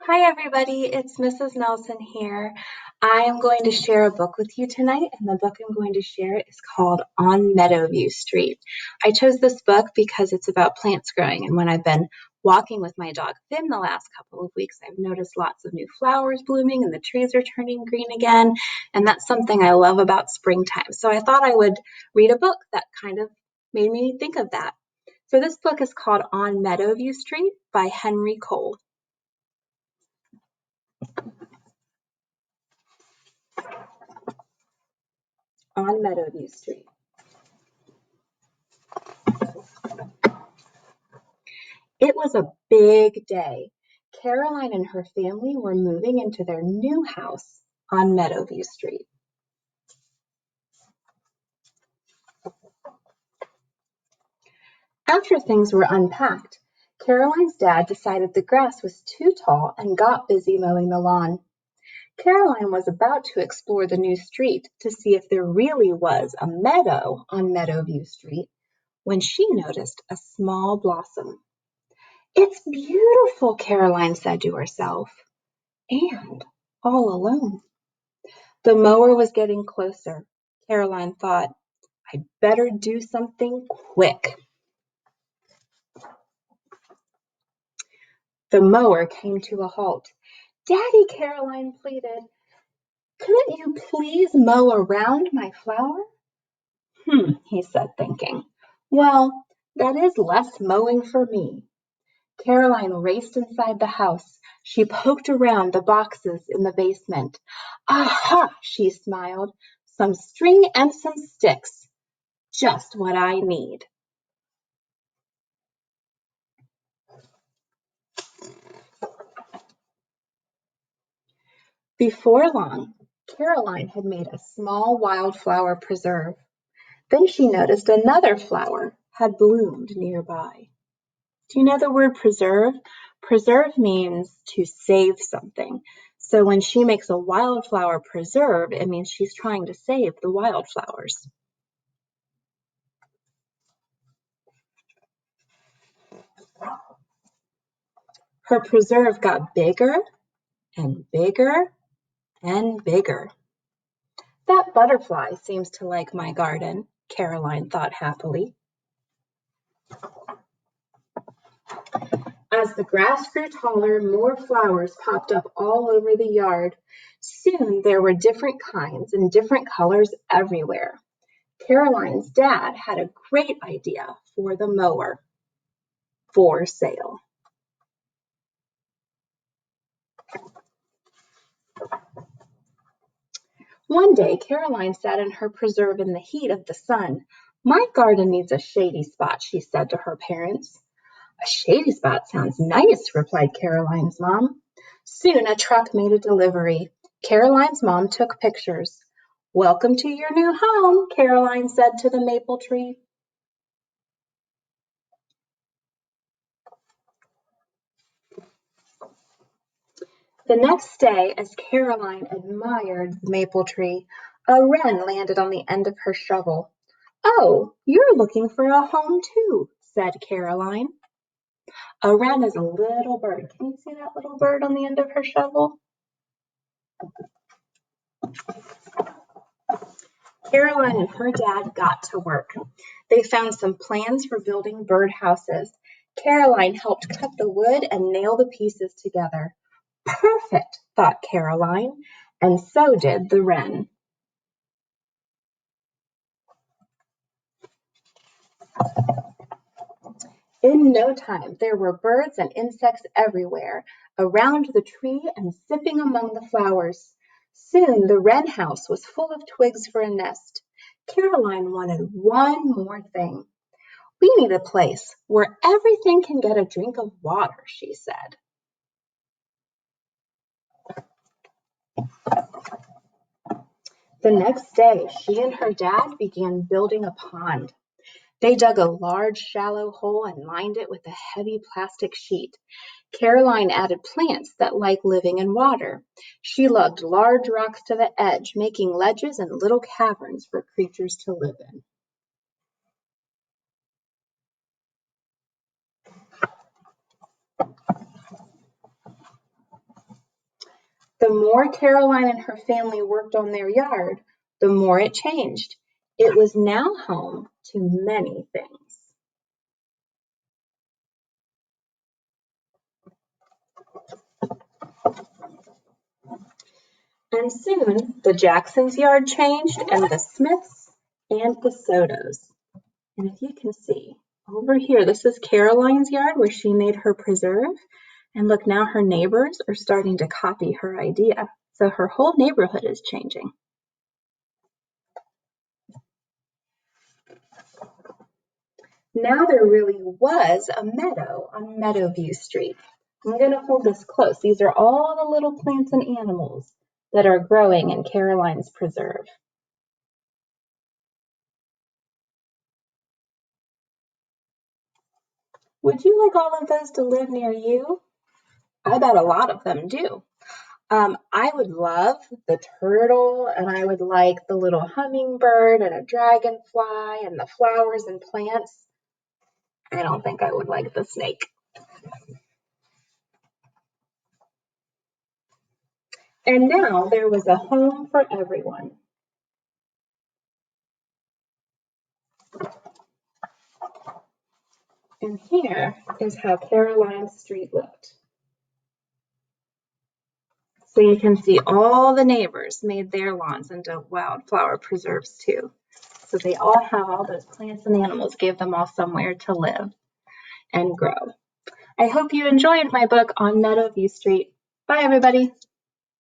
Hi, everybody. It's Mrs. Nelson here. I am going to share a book with you tonight, and the book I'm going to share is called On Meadowview Street. I chose this book because it's about plants growing, and when I've been walking with my dog Finn the last couple of weeks, I've noticed lots of new flowers blooming and the trees are turning green again, and that's something I love about springtime. So I thought I would read a book that kind of made me think of that. So this book is called On Meadowview Street by Henry Cole. On Meadowview Street. It was a big day. Caroline and her family were moving into their new house on Meadowview Street. After things were unpacked, Caroline's dad decided the grass was too tall and got busy mowing the lawn. Caroline was about to explore the new street to see if there really was a meadow on Meadowview Street when she noticed a small blossom. "It's beautiful," Caroline said to herself, and all alone. The mower was getting closer. Caroline thought, "I'd better do something quick." The mower came to a halt. "Daddy," Caroline pleaded, "couldn't you please mow around my flower?" He said, thinking. "Well, that is less mowing for me." Caroline raced inside the house. She poked around the boxes in the basement. "Aha," she smiled. "Some string and some sticks. Just what I need." Before long, Caroline had made a small wildflower preserve. Then she noticed another flower had bloomed nearby. Do you know the word preserve? Preserve means to save something. So when she makes a wildflower preserve, it means she's trying to save the wildflowers. Her preserve got bigger and bigger and bigger. "That butterfly seems to like my garden," Caroline thought happily. As the grass grew taller, more flowers popped up all over the yard. Soon there were different kinds and different colors everywhere. Caroline's dad had a great idea for the mower. For sale. One day, Caroline sat in her preserve in the heat of the sun. "My garden needs a shady spot," she said to her parents. "A shady spot sounds nice," replied Caroline's mom. Soon a truck made a delivery. Caroline's mom took pictures. "Welcome to your new home," Caroline said to the maple tree. The next day, as Caroline admired the maple tree, a wren landed on the end of her shovel. "Oh, you're looking for a home too," said Caroline. A wren is a little bird. Can you see that little bird on the end of her shovel? Caroline and her dad got to work. They found some plans for building birdhouses. Caroline helped cut the wood and nail the pieces together. "Perfect," thought Caroline, and so did the wren. In no time, there were birds and insects everywhere, around the tree and zipping among the flowers. Soon the wren house was full of twigs for a nest. Caroline wanted one more thing. "We need a place where everything can get a drink of water," she said. The next day, she and her dad began building a pond. They dug a large, shallow hole and lined it with a heavy plastic sheet. Caroline added plants that like living in water. She lugged large rocks to the edge, making ledges and little caverns for creatures to live in. The more Caroline and her family worked on their yard, the more it changed. It was now home to many things. And soon the Jacksons' yard changed, and the Smiths and the Sotos. And if you can see over here, this is Caroline's yard where she made her preserve. And look, now her neighbors are starting to copy her idea. So her whole neighborhood is changing. Now there really was a meadow on Meadowview Street. I'm going to hold this close. These are all the little plants and animals that are growing in Caroline's preserve. Would you like all of those to live near you? I bet a lot of them do. I would love the turtle, and I would like the little hummingbird and a dragonfly and the flowers and plants. I don't think I would like the snake. And now there was a home for everyone. And here is how Caroline's street looked. So you can see all the neighbors made their lawns into wildflower preserves too. So they all have all those plants and animals, gave them all somewhere to live and grow. I hope you enjoyed my book on Meadowview Street. Bye, everybody.